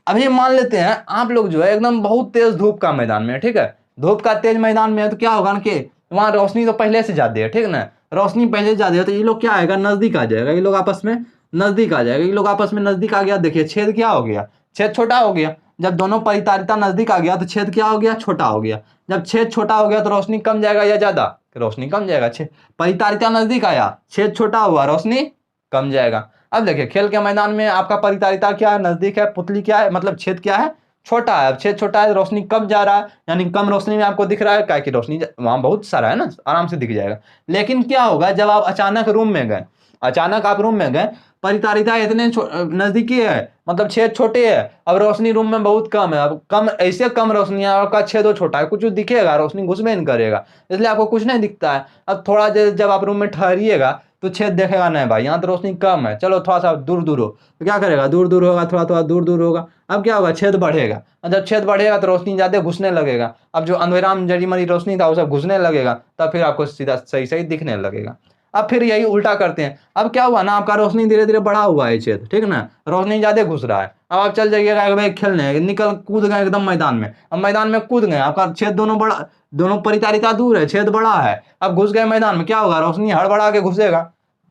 अभी मान लेते हैं आप लोग जो है एकदम बहुत तेज धूप का मैदान में है, ठीक है, धूप का तेज मैदान में है, तो क्या होगा ना कि वहां रोशनी तो पहले से ज्यादा है, ठीक ना, रोशनी पहले से ज्यादा है, तो ये लोग क्या आएगा, नजदीक आ जाएगा, ये लोग आपस में नजदीक आ जाएगा, ये लोग आपस में नजदीक आ गया। देखिए छेद क्या हो गया, छेद छोटा हो गया। जब दोनों परितारिता नजदीक आ गया तो छेद क्या हो गया, छोटा हो गया। जब छेद छोटा हो गया तो रोशनी कम जाएगा या ज्यादा, रोशनी कम जाएगा। छेद परितारिता नजदीक आया, छेद छोटा हुआ, रोशनी कम जाएगा। अब देखिए खेल के मैदान में आपका परितारिता क्या है, नजदीक है, पुतली क्या है, मतलब छेद क्या है, छोटा है। अब छेद छोटा है, रोशनी कम जा रहा है, यानी कम रोशनी में आपको दिख रहा है, क्या कि रोशनी वहां बहुत सारा है ना, आराम से दिख जाएगा। लेकिन क्या होगा, जब आप अचानक रूम में गए, अचानक आप रूम में गए, परितारिता इतने नजदीकी है, मतलब छेद छोटे है, अब रोशनी रूम में बहुत कम है, अब कम, ऐसे कम रोशनी है, आपका छेदो छोटा है, कुछ दिखेगा, रोशनी घुसबे नहीं करेगा, इसलिए आपको कुछ नहीं दिखता है। अब थोड़ा देर जब आप रूम में ठहरिएगा तो छेद देखेगा, नहीं भाई यहाँ तो रोशनी कम है, चलो थोड़ा सा दूर दूर हो, तो क्या करेगा, दूर दूर होगा, थोड़ा थोड़ा दूर दूर होगा। अब क्या होगा, छेद बढ़ेगा, और जब छेद बढ़ेगा तो रोशनी ज्यादा घुसने लगेगा। अब जो अंधेरा में जड़ी मरी रोशनी था वो सब घुसने लगेगा, तब फिर आपको सीधा सही सही दिखने लगेगा। अब फिर यही उल्टा करते हैं। अब क्या हुआ ना, आपका रोशनी धीरे धीरे बढ़ा हुआ है छेद, ठीक ना, रोशनी ज्यादा घुस रहा है। अब आप चल जाइएगा भाई खेलने, निकल कूद गए एकदम मैदान में, अब मैदान में कूद गए, आपका छेद दोनों बड़ा, दोनों परितारिता दूर है, छेद बड़ा है, अब घुस गए मैदान में, क्या होगा, रोशनी हड़बड़ा के घुसेगा।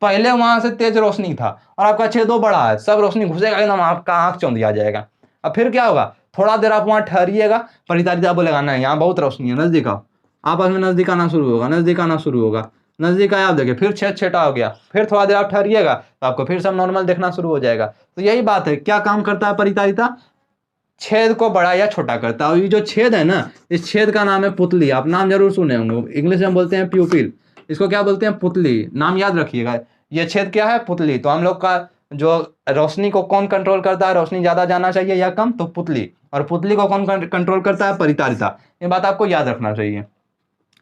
पहले वहां से तेज रोशनी था और आपका छेदो बड़ा है, सब रोशनी घुसेगा, एकदम आपका आंख चौंधिया जाएगा। अब फिर क्या होगा, थोड़ा देर आप वहां ठहरिएगा, परितारिता बोलेगा नहीं यहाँ बहुत रोशनी है, नजदीक आओ, आपस में नजदीक आना शुरू होगा, नजदीक आना शुरू होगा, नजदीक आया, आप देखिए फिर छेद छेटा हो गया, फिर थोड़ा देर आप ठहरिएगा तो आपको फिर सब नॉर्मल देखना शुरू हो जाएगा। तो यही बात है, क्या काम करता है परितारिता, छेद को बड़ा या छोटा करता है। और ये जो छेद है ना, इस छेद का नाम है पुतली, आप नाम जरूर सुने होंगे, इंग्लिश में बोलते हैं प्यूपिल, इसको क्या बोलते हैं, पुतली, नाम याद रखिएगा। ये छेद क्या है, पुतली। तो हम लोग का जो रोशनी को कौन कंट्रोल करता है, रोशनी ज्यादा जाना चाहिए या कम, तो पुतली। और पुतली को कौन कंट्रोल करता है, परितारिता। ये बात आपको याद रखना चाहिए।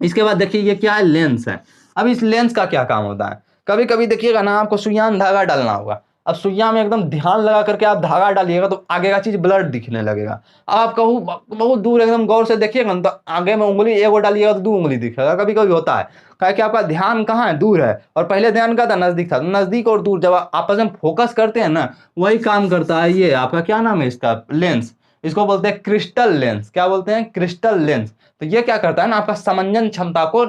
इसके बाद देखिए ये क्या है, लेंस है। अब इस लेंस का क्या काम होता है, कभी कभी देखिएगा ना आपको सुइयां धागा डालना होगा, अब सुइया में एकदम ध्यान लगा करके आप धागा डालिएगा तो आगे का चीज ब्लर दिखने लगेगा। अब आप कहूँ बहुत दूर एकदम गौर से देखिएगा ना, तो आगे में उंगली एगो डालिएगा तो 2 उंगली दिखेगा, कभी कभी होता है, क्या कि आपका ध्यान कहाँ है, दूर है, और पहले ध्यान का था नजदीक था। तो नजदीक और दूर जब आपस में फोकस करते हैं ना, वही काम करता है ये आपका, क्या नाम है इसका, लेंस। इसको बोलते हैं क्रिस्टल लेंस, क्या बोलते हैं, क्रिस्टल लेंस। तो ये क्या करता है ना, आपका समंजन क्षमता को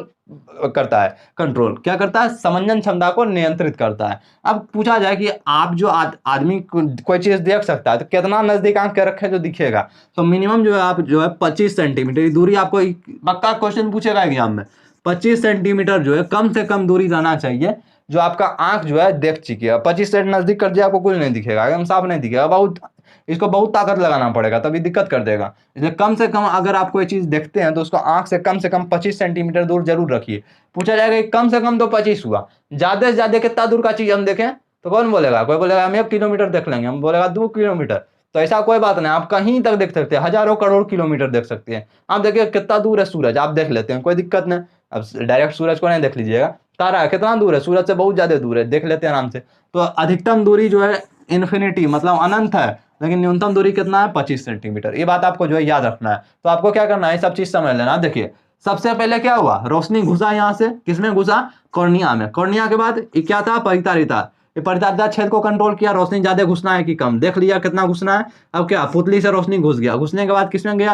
करता है कंट्रोल, क्या करता है, समंजन क्षमता को नियंत्रित करता है। अब पूछा जाए कि आप जो आदमी कोई चीज देख सकता है तो कितना नजदीक आंख के रखे जो दिखेगा, तो मिनिमम जो है आप जो है 25 सेंटीमीटर दूरी, आपको पक्का क्वेश्चन पूछेगा एग्जाम में, 25 सेंटीमीटर जो है कम से कम दूरी रहना चाहिए, जो आपका आंख जो है देख चुकी 25 सेंट नजदीक कर दिया आपको कुछ नहीं दिखेगा, एकदम साफ नहीं दिखेगा, बहुत इसको बहुत ताकत लगाना पड़ेगा तभी दिक्कत कर देगा। इसलिए कम से कम अगर आप कोई चीज देखते हैं तो उसको आंख से कम 25 सेंटीमीटर दूर जरूर रखिए। पूछा जाएगा कि कम से कम तो 25 हुआ, ज्यादा से ज्यादा कितना दूर का चीज हम देखें, तो कौन बोलेगा, कोई बोलेगा हम 1 किलोमीटर देख लेंगे, हम बोलेगा 2 किलोमीटर। तो ऐसा कोई बात नहीं, आप कहीं तक देख सकते हैं, हजारों करोड़ किलोमीटर देख सकते हैं। आप देखिए कितना दूर है सूरज, आप देख लेते हैं, कोई दिक्कत नहीं। अब डायरेक्ट सूरज को नहीं देख लीजिएगा, तारा कितना दूर है, सूरज से बहुत ज्यादा दूर है, देख लेते हैं आराम से। तो अधिकतम दूरी जो है इन्फिनिटी मतलब अनंत है, लेकिन न्यूनतम दूरी कितना है, 25 सेंटीमीटर। ये बात आपको जो है याद रखना है। तो आपको क्या करना है, सब चीज समझ लेना। देखिए सबसे पहले क्या हुआ, रोशनी घुसा यहाँ से, किसमें घुसा, कॉर्निया में, कॉर्निया के बाद क्या था, परितारिता, ये पर्दादार छेद को कंट्रोल किया, रोशनी ज्यादा घुसना है कि कम, देख लिया कितना घुसना है। अब क्या, पुतली से रोशनी घुस गया, घुसने के बाद किसमें गया,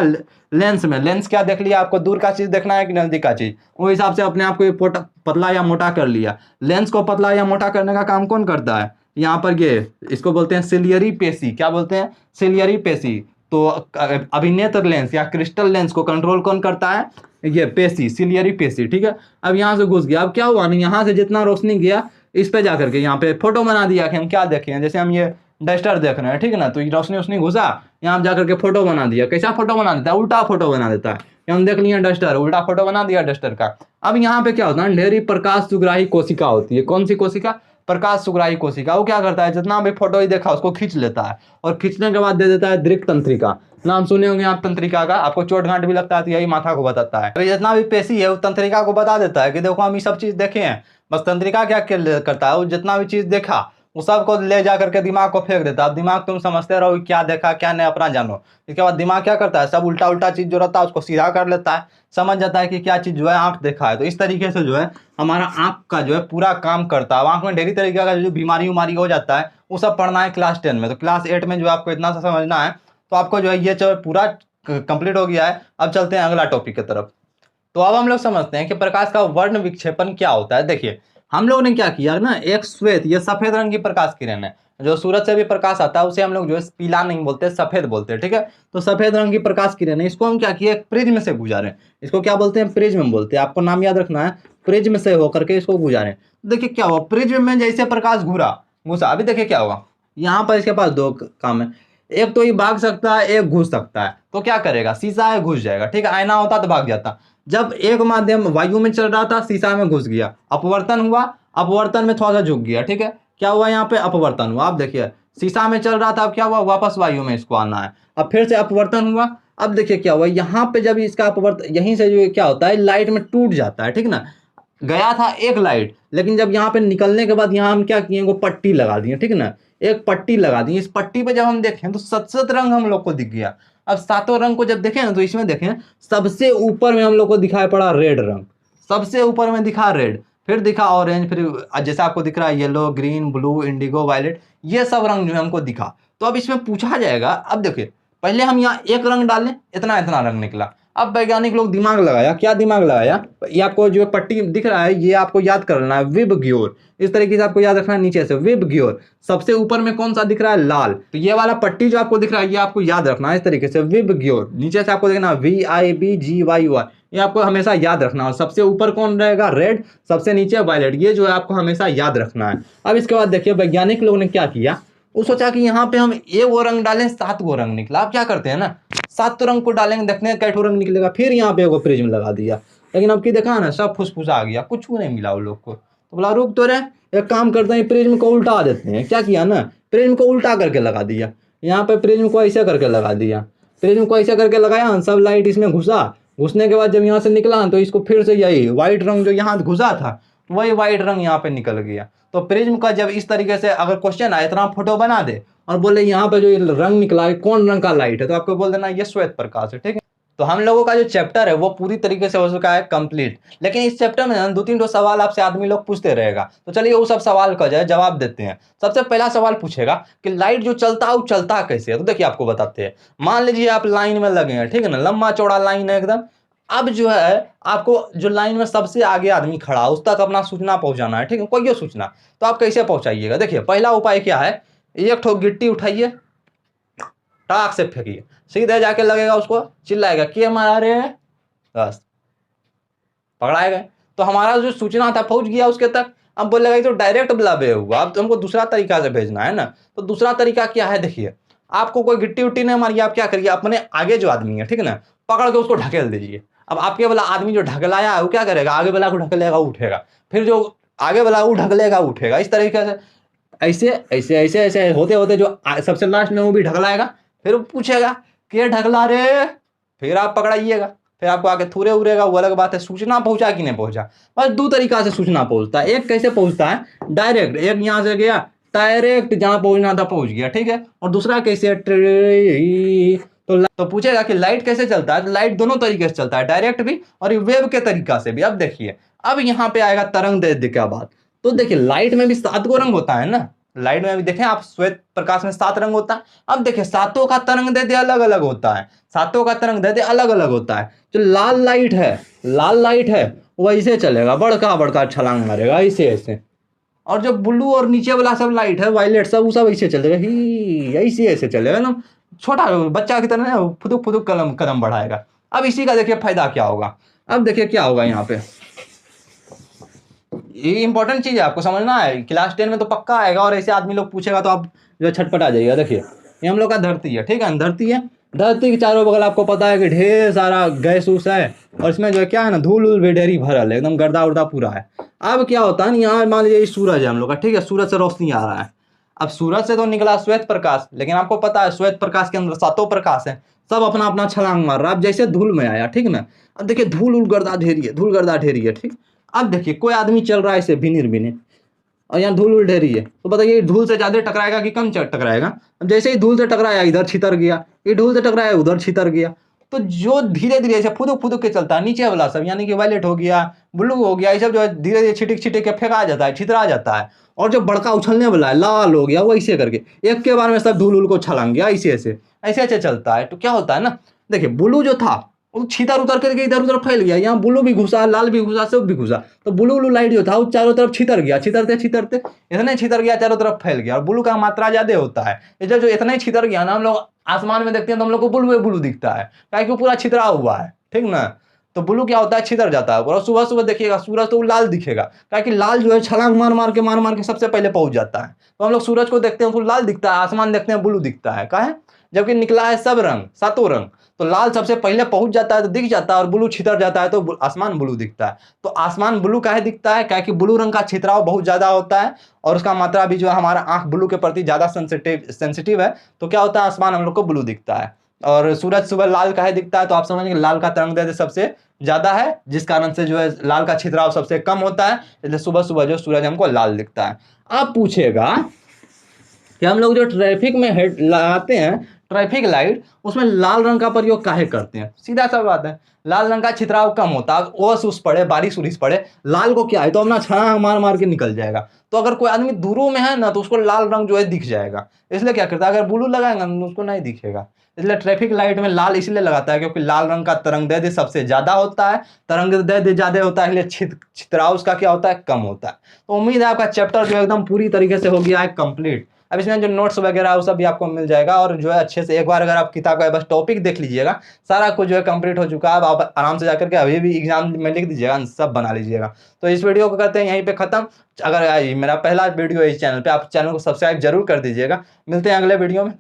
लेंस में। लेंस क्या देख लिया, आपको दूर का चीज देखना है कि नजदीक का चीज, वो हिसाब से अपने आप को ये पतला या मोटा कर लिया। लेंस को पतला या मोटा करने का काम कौन करता है, यहाँ पर ये इसको बोलते हैं सिलियरी पेशी। क्या बोलते हैं, सिलियरी पेशी। तो अभिनेत्र लेंस या क्रिस्टल लेंस को कंट्रोल कौन करता है, ये पेशी, सिलियरी पेशी, ठीक है। अब यहाँ से घुस गया, अब क्या हुआ ना, यहाँ से जितना रोशनी गया इस पे जाकर के यहाँ पे फोटो बना दिया कि हम क्या देखें। जैसे हम ये डस्टर देख रहे हैं, ठीक है ना, तो ये रोशनी उसने घुसा, यहाँ जाकर के फोटो बना दिया। कैसा फोटो बना देता है, उल्टा फोटो बना देता है। हम देख लिए डस्टर, उल्टा फोटो बना दिया डस्टर का। अब यहाँ पे क्या होता है, ढेरी प्रकाश सुग्राही कोशिका होती है। कौन सी कोशिका, प्रकाश सुग्राही कोशिका। वो क्या करता है, जितना भी फोटो ही देखा उसको खींच लेता है, और खींचने के बाद दे देता है दृक् तंत्रिका। नाम सुने होंगे आप तंत्रिका का, आपको चोट घाट भी लगता है तो यही माथा को बताता है। तो जितना भी पेशी है वो तंत्रिका को बता देता है कि देखो हम ये सब चीज देखे हैं। बस तंत्रिका क्या करता है, वो जितना भी चीज देखा वो सबको ले जा करके दिमाग को फेंक देता है। दिमाग तुम समझते रहो क्या देखा क्या नहीं, अपना जानो। इसके बाद दिमाग क्या करता है, सब उल्टा उल्टा चीज जो रहता है उसको सीधा कर लेता है, समझ जाता है कि क्या चीज जो है आंख देखा है। तो इस तरीके से जो है हमारा आंख का जो है पूरा काम करता है। आंख में ढेरी तरीके का जो बीमारी उमारी हो जाता है वो सब पढ़ना है क्लास 10 में। तो क्लास 8 में जो आपको इतना सा समझना है, तो आपको जो है ये जो पूरा कंप्लीट हो गया है। अब चलते हैं अगला टॉपिक की तरफ। तो अब हम लोग समझते हैं कि प्रकाश का वर्ण विक्षेपण क्या होता है। देखिए हम लोग ने क्या किया ना, एक श्वेत, ये सफेद रंग की प्रकाश किरण है। जो सूरज से भी प्रकाश आता है उसे हम लोग जो है पीला नहीं बोलते, सफेद बोलते हैं, ठीक है। तो सफेद रंग की प्रकाश किरण है, इसको हम क्या किए, प्रिज्म से गुजारे। इसको क्या बोलते हैं, प्रिज्म बोलते हैं। आपको नाम याद रखना है, प्रिज्म से होकर के इसको गुजारे। देखिए क्या हुआ, प्रिज्म में जैसे प्रकाश घुसा, अभी देखिए क्या हुआ, यहाँ पर इसके पास दो काम है। एक तो ये भाग सकता है, एक घुस सकता है। तो क्या करेगा, शीशा है घुस जाएगा, ठीक है। आईना होता तो भाग जाता। जब एक माध्यम वायु में चल रहा था, शीशा में घुस गया, अपवर्तन हुआ, अपवर्तन में थोड़ा सा झुक गया, ठीक है। क्या हुआ, यहाँ पे अपवर्तन हुआ। आप देखिए शीशा में चल रहा था, अब क्या हुआ, वापस वायु में इसको आना है। अब फिर से अपवर्तन हुआ। अब देखिए क्या हुआ, यहाँ पे जब इसका अपवर्तन, यहीं से जो क्या होता है, लाइट में टूट जाता है, ठीक ना। गया था एक लाइट, लेकिन जब यहाँ पे निकलने के बाद यहाँ हम क्या किए, वो पट्टी लगा दिए, ठीक ना। एक पट्टी लगा दी, इस पट्टी पे जब हम देखें तो 7 रंग हम लोग को दिख गया। अब 7 रंग को जब देखें ना, तो इसमें देखें सबसे ऊपर में हम लोग को दिखाई पड़ा रेड रंग, सबसे ऊपर में दिखा रेड, फिर दिखा ऑरेंज, फिर जैसा आपको दिख रहा है yellow, green, blue, indigo, violet, ये सब रंग जो है हमको दिखा। तो अब इसमें पूछा जाएगा, अब देखिए पहले हम यहाँ एक रंग डालें, इतना इतना रंग निकला। अब वैज्ञानिक लोग दिमाग लगाया, क्या दिमाग लगाया, ये आपको जो पट्टी दिख रहा है ये आपको याद करना है, विबग्योर। इस तरीके से आपको याद रखना है, नीचे से विबग्योर। सबसे ऊपर में कौन सा दिख रहा है, लाल। तो ये वाला पट्टी जो आपको दिख रहा है ये आपको याद रखना है इस तरीके से, विबग्योर। नीचे से आपको देखना VIBGYOR, ये आपको हमेशा याद रखना है। सबसे ऊपर कौन रहेगा, रेड, सबसे नीचे वायलेट, ये जो है आपको हमेशा याद रखना है। अब इसके बाद देखिए वैज्ञानिक लोगों ने क्या किया, वो सोचा कि यहाँ पे हम ये वो रंग डालें, 7 वो रंग निकला। अब क्या करते हैं ना, 7 रंग को डालेंगे, देखते हैं कैठो रंग निकलेगा। फिर यहाँ पे वो प्रिज्म लगा दिया, लेकिन अब की देखा ना, सब फुसफुसा आ गया, कुछ नहीं मिला वो लोग को। तो बोला रुक तो रहे, एक काम करते हैं, प्रिज्म को उल्टा देते हैं। क्या किया ना, प्रिज्म को उल्टा करके लगा दिया। यहाँ पे प्रिज्म को ऐसे करके लगा दिया, प्रिज्म को ऐसे करके लगाया, सब लाइट इसमें घुसा। घुसने के बाद जब यहाँ से निकला तो इसको फिर से यही व्हाइट रंग जो यहाँ घुसा था, वही व्हाइट रंग यहाँ पे निकल गया। तो प्रिज्म का जब इस तरीके से अगर क्वेश्चन आए, इतना फोटो बना दे और बोले यहाँ पे जो रंग निकला है कौन रंग का लाइट है, तो आपको बोल देना ये श्वेत प्रकाश है, ठीक है। तो हम लोगों का जो चैप्टर है वो पूरी तरीके से हो चुका है कंप्लीट। लेकिन इस चैप्टर में 2-3 सवाल आपसे आदमी लोग पूछते रहेगा, तो चलिए वो सब सवाल का जो है जवाब देते हैं। सबसे पहला सवाल पूछेगा कि लाइट जो चलता है वो चलता कैसे है। तो देखिए आपको बताते हैं, मान लीजिए आप लाइन में लगे हैं, ठीक है ना, लंबा चौड़ा लाइन है एकदम। अब जो है आपको जो लाइन में सबसे आगे आदमी खड़ा उस तक अपना सूचना पहुंचाना है, ठीक है, कोई सूचना। तो आप कैसे पहुंचाइएगा, देखिए पहला उपाय क्या है, एक ठो गिट्टी उठाइए, टाक से फेंकिए, सीधे जाके लगेगा उसको, चिल्लाएगा कि मारा रे, बस पकड़ाएगा। तो हमारा जो सूचना था पहुंच गया उसके तक। अब बोलेगा तो डायरेक्ट बुलावे हुआ, अब तो हमको दूसरा तरीका से भेजना है ना। तो दूसरा तरीका क्या है, देखिए आपको कोई गिट्टी उट्टी नहीं मारिए, आप क्या करिए, अपने आगे जो आदमी है, ठीक है ना, पकड़ के उसको ढकेल दीजिए। अब आपके वाला आदमी जो ढकलाया है वो क्या करेगा, आगे वाला को ढकलेगा, उठेगा, फिर जो आगे वाला वो ढकलेगा, उठेगा। इस तरीके से ऐसे ऐसे ऐसे ऐसे होते होते जो सबसे लास्ट में वो भी ढकलाएगा, फिर वो पूछेगा कि ढकला रे, फिर आप पकड़ाइएगा, फिर आपको आके थूरे उड़ेगा, वो अलग बात है। सूचना पहुंचा कि नहीं पहुंचा, बस 2 तरीका से सूचना पहुंचता है। एक कैसे पहुंचता है, डायरेक्ट, एक यहाँ से गया डायरेक्ट जहां पहुंचना था पहुंच गया, ठीक है। और दूसरा कैसे, तो पूछेगा कि लाइट कैसे चलता है। तो लाइट दोनों तरीके से चलता है, डायरेक्ट भी और वेव के तरीका से भी। अब देखिए अब यहाँ पे आएगा तरंग दैर्ध्य का बात। तो देखिए लाइट में भी 7 गो रंग होता है ना, लाइट में भी देखें आप, श्वेत प्रकाश में 7 रंग होता है। अब देखिए सातों का तरंग दैर्ध्य अलग अलग होता है, सातों का तरंग दैर्ध्य अलग अलग होता है। जो लाल लाइट है, लाल लाइट है वो ऐसे चलेगा, बड़का बड़का छलांग मारेगा ऐसे ऐसे। और जो ब्लू और नीचे वाला सब लाइट है, वायलेट सब, वो सब ऐसे चलेगा ही, ऐसे ऐसे चलेगा ना, छोटा बच्चा की तरह ना फुदुक फुदुक कदम कदम बढ़ाएगा। अब इसी का देखिए फायदा क्या होगा। अब देखिए क्या होगा यहाँ पे, ये इंपॉर्टेंट चीज है, आपको समझना है, क्लास 10 में तो पक्का आएगा, और ऐसे आदमी लोग पूछेगा तो आप जो है छटपटा जाइएगा। देखिए ये हम लोग का धरती है, ठीक है, धरती है, धरती के चारों बगल आपको पता है कि ढेर सारा गैस उस है, और इसमें जो है क्या है ना, धूल उल भी ढेरी भरल है, एकदम गर्दा उर्दा पूरा है। अब क्या होता है ना, यहाँ मान लीजिए सूरज है हम लोग का, ठीक है, सूरज से रोशनी आ रहा है। अब सूरज से तो निकला श्वेत प्रकाश, लेकिन आपको पता है श्वेत प्रकाश के अंदर सातों प्रकाश है, सब अपना अपना छलांग मार रहा है। अब जैसे धूल में आया, ठीक ना, अब देखिए धूल उल गर्दा ढेरी है, धूल गर्दा ढेरी है, ठीक। अब देखिए कोई आदमी चल रहा है ऐसे बिनिर बिनिर, और यहाँ धूल उल ढेरी है, तो बताइए धूल से ज्यादा टकराएगा कि कम टकराएगा। अब जैसे ही धूल से टकराया इधर छितर गया, ये धूल से टकराया उधर छितर गया। तो जो धीरे धीरे ऐसे फुदुक फुदुक के चलता है, नीचे वाला सब यानी कि वायलेट हो गया, ब्लू हो गया, ये सब जो है धीरे धीरे छिटिक छिटिक के फेंका जाता है, छितरा जाता है। और जो बड़का उछलने वाला है लाल हो गया, वो ऐसे करके एक के बार में सब धूल उल को छलांग गया, ऐसे ऐसे ऐसे ऐसे चलता है। तो क्या होता है ना, देखिए ब्लू जो था वो छितर उतर करके इधर उधर फैल गया, यहाँ ब्लू भी घुसा, लाल भी घुसा, सब भी घुसा। तो ब्लू ब्लू लाइट जो था वो चारों तरफ छितर गया, छितरते छितरते इतने छितर गया, चारों तरफ फैल गया। और ब्लू का मात्रा ज्यादा होता है, इधर जो इतना ही छितर गया ना, हम लोग आसमान में देखते हैं तो हम लोग को ब्लू ब्लू दिखता है, क्या पूरा छितरा हुआ है, ठीक ना। तो ब्लू क्या होता है, छितर जाता है। और सुबह सुबह देखिएगा सूरज तो लाल दिखेगा, क्या कि लाल जो है छलांग मार मार के सबसे पहले पहुंच जाता है। तो हम लोग सूरज को देखते हैं तो लाल दिखता है, आसमान देखते हैं ब्लू दिखता है, क्या है, जबकि निकला है सब रंग, सातों रंग। तो लाल सबसे पहले पहुंच जाता है तो दिख जाता है, और ब्लू छितर जाता है तो आसमान ब्लू दिखता है। तो आसमान ब्लू काहे दिखता है, क्या कि ब्लू रंग का छितराव बहुत ज्यादा होता है, और उसका मात्रा भी जो है, हमारा आंख ब्लू के प्रति ज्यादा सेंसिटिव है। तो क्या होता है, आसमान हम लोग को ब्लू दिखता है। और सूरज सुबह लाल काहे दिखता है, तो आप समझेंगे लाल का तरंग दैर्ध्य सबसे ज्यादा है, जिस कारण से जो है लाल का छितराव सबसे कम होता है, इसलिए सुबह सुबह जो सूरज हमको लाल दिखता है। अब पूछेगा कि हम लोग जो ट्रैफिक में हेड लगाते हैं, ट्रैफिक लाइट, उसमें लाल रंग का प्रयोग काहे करते हैं। सीधा सा बात है, लाल रंग का छितराव कम होता है, ओस उस पड़े, बारिश उरिश पड़े, लाल को क्या है तो अपना छलांग मार मार के निकल जाएगा। तो अगर कोई आदमी दूरों में है ना, तो उसको लाल रंग जो है दिख जाएगा। इसलिए क्या करता है, अगर ब्लू लगाएंगे ना तो उसको नहीं दिखेगा। इसलिए ट्रैफिक लाइट में लाल इसलिए लगाता है क्योंकि लाल रंग का तरंग दैर्ध्य सबसे ज्यादा होता है, तरंग दैर्ध्य ज्यादा होता है, इसलिए छितराव उसका क्या होता है, कम होता है। तो उम्मीद है आपका चैप्टर जो एकदम पूरी तरीके से हो गया है कंप्लीट। अब इसमें जो नोट्स वगैरह है वो सब भी आपको मिल जाएगा, और जो है अच्छे से एक बार अगर आप किताब का बस टॉपिक देख लीजिएगा, सारा कुछ जो है कंप्लीट हो चुका है। अब आप आराम से जाकर के अभी भी एग्जाम में लिख दीजिएगा, सब बना लीजिएगा। तो इस वीडियो को करते हैं यहीं पे खत्म। अगर मेरा पहला वीडियो है इस चैनल पे, आप चैनल को सब्सक्राइब जरूर कर दीजिएगा। मिलते हैं अगले वीडियो में।